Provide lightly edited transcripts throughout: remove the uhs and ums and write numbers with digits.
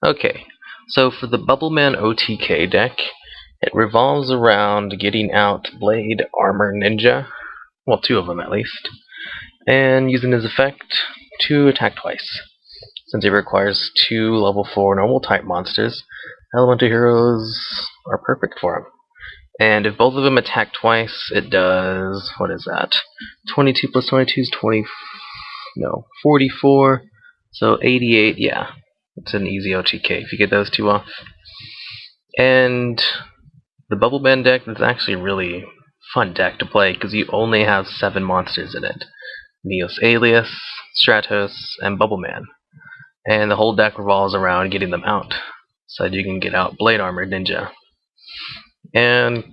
Okay, so for the Bubbleman OTK deck, it revolves around getting out Blade, Armor, Ninja, well, two of them at least, and using his effect to attack twice. Since it requires two level 4 normal type monsters, elemental heroes are perfect for him. And if both of them attack twice, it does, what is that? 22 plus 22 is 44, so 88, yeah. It's an easy OTK if you get those two off. And the Bubbleman deck is actually a really fun deck to play because you only have 7 monsters in it. Neos Alias, Stratos, and Bubbleman. And the whole deck revolves around getting them out, so that you can get out Blade Armor Ninja. And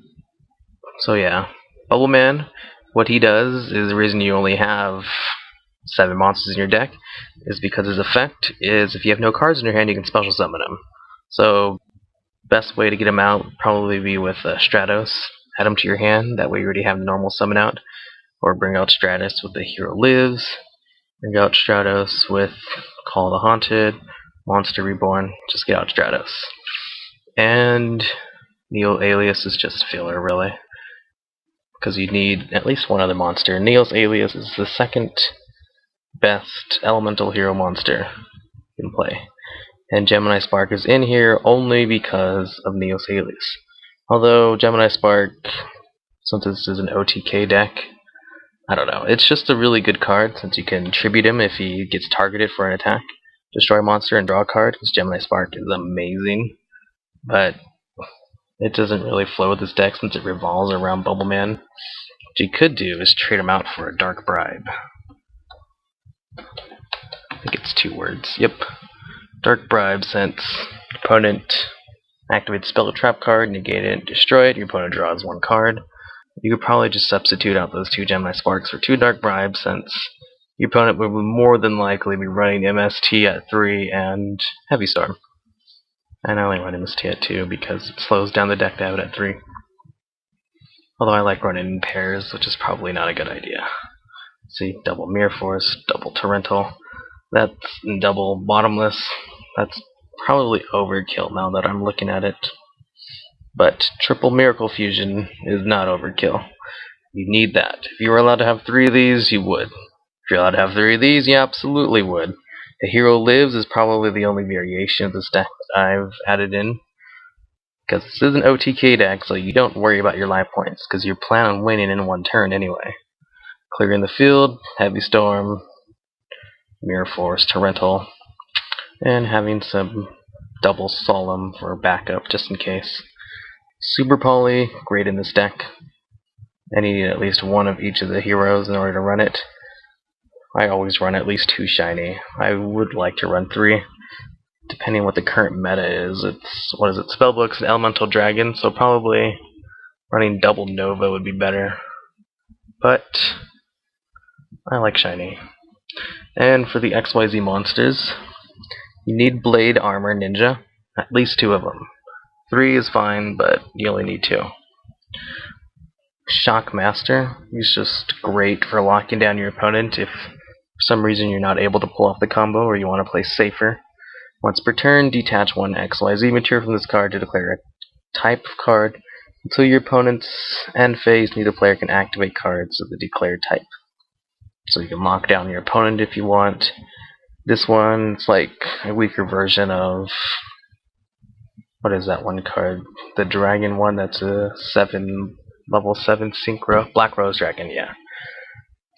so yeah, Bubbleman, what he does is the reason you only have 7 monsters in your deck is because his effect is if you have no cards in your hand, you can special summon him. So best way to get him out would probably be with Stratos. Add him to your hand, that way you already have the normal summon out. Or bring out Stratos with the Hero Lives. Bring out Stratos with Call the Haunted, Monster Reborn. Just get out Stratos. And Neos Alias is just filler, really. Because you need at least one other monster. Neos Alias is the second best elemental hero monster you can play. And Gemini Spark is in here only because of Neos Alias. Although Gemini Spark, since this is an OTK deck, I don't know, it's just a really good card since you can tribute him if he gets targeted for an attack. Destroy a monster and draw a card, because Gemini Spark is amazing. But it doesn't really flow with this deck since it revolves around Bubbleman. What you could do is trade him out for a Dark Bribe. I think it's 2 words. Yep. Dark Bribe, since your opponent activates spell or trap card, negate it, destroy it, your opponent draws 1 card. You could probably just substitute out those 2 Gemini Sparks for 2 Dark Bribes, since your opponent would more than likely be running MST at 3 and Heavy Storm. And I only run MST at 2 because it slows down the deck to have it at 3. Although I like running in pairs, which is probably not a good idea. See, double Mirror Force, double Torrential. That's double Bottomless. That's probably overkill now that I'm looking at it. But triple Miracle Fusion is not overkill. You need that. If you were allowed to have 3 of these, you would. If you're allowed to have 3 of these, you absolutely would. The Hero Lives is probably the only variation of this deck that I've added in. Because this is an OTK deck, so you don't worry about your life points, because you plan on winning in 1 turn anyway. Clearing the field, Heavy Storm, Mirror Force, Torrential, and having some double Solemn for backup just in case. Super Poly, great in this deck. And you need at least 1 of each of the heroes in order to run it. I always run at least 2 shiny. I would like to run 3, depending on what the current meta is. It's, what is it, Spellbooks and Elemental Dragon, so probably running double Nova would be better. But I like shiny. And for the XYZ monsters, you need Blade, Armor, Ninja. At least 2 of them. 3 is fine, but you only need 2. Shock Master is just great for locking down your opponent if for some reason you're not able to pull off the combo or you want to play safer. Once per turn, detach 1 XYZ material from this card to declare a type of card until your opponent's end phase. Neither player can activate cards of the declared type. So you can lock down your opponent if you want. This one, it's like a weaker version of, what is that one card? The dragon one that's a level 7 synchro. Black Rose Dragon, yeah.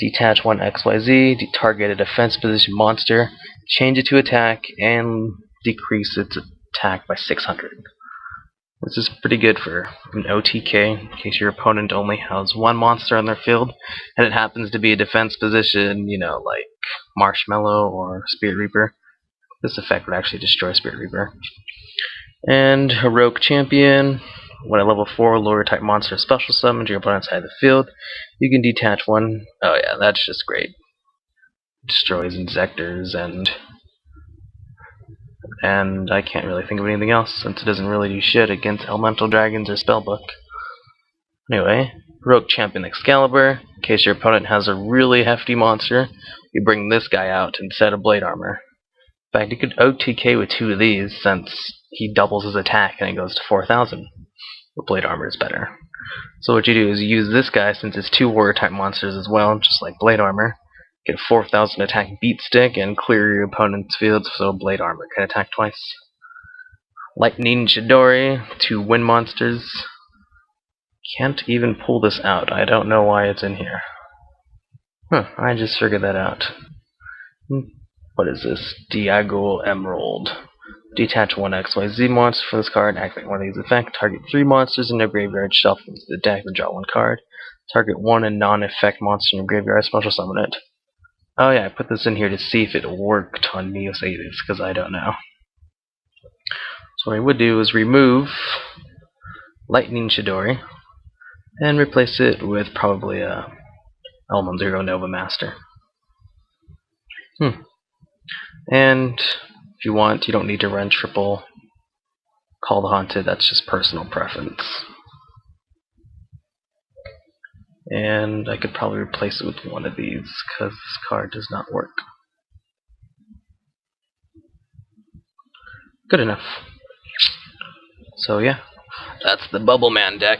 Detach 1 XYZ, target a defense position monster, change it to attack, and decrease its attack by 600. This is pretty good for an OTK, in case your opponent only has 1 monster on their field, and it happens to be a defense position, you know, like Marshmallow or Spirit Reaper. This effect would actually destroy Spirit Reaper. And Heroic Champion. When a level 4 lower type monster is special summoned to your opponent's side of the field, you can detach 1. Oh yeah, that's just great. Destroys Insectors and I can't really think of anything else since it doesn't really do shit against Elemental Dragons or Spellbook. Anyway, Heroic Champion Excalibur. In case your opponent has a really hefty monster, you bring this guy out instead of Blade Armor. In fact, you could OTK with 2 of these since he doubles his attack and it goes to 4,000. But Blade Armor is better. So what you do is you use this guy since it's 2 warrior type monsters as well, just like Blade Armor. Get 4,000 attack beat stick and clear your opponent's fields so Blade Armor can attack twice. Lightning Chidori, 2 wind monsters. Can't even pull this out. I don't know why it's in here. I just figured that out. What is this? Diagonal Emerald. Detach 1 XYZ monster from this card, activate one of these effects. Target 3 monsters in their graveyard, shuffle into the deck, and draw 1 card. Target 1 and non-effect monster in your graveyard, special summon it. Oh yeah, I put this in here to see if it worked on Neos Aether, because I don't know. So what I would do is remove Lightning Chidori, and replace it with probably a Elmon Zero Nova Master. And if you want, you don't need to run triple Call the Haunted, that's just personal preference. And I could probably replace it with one of these, because this card does not work. Good enough. So yeah, that's the Bubbleman deck.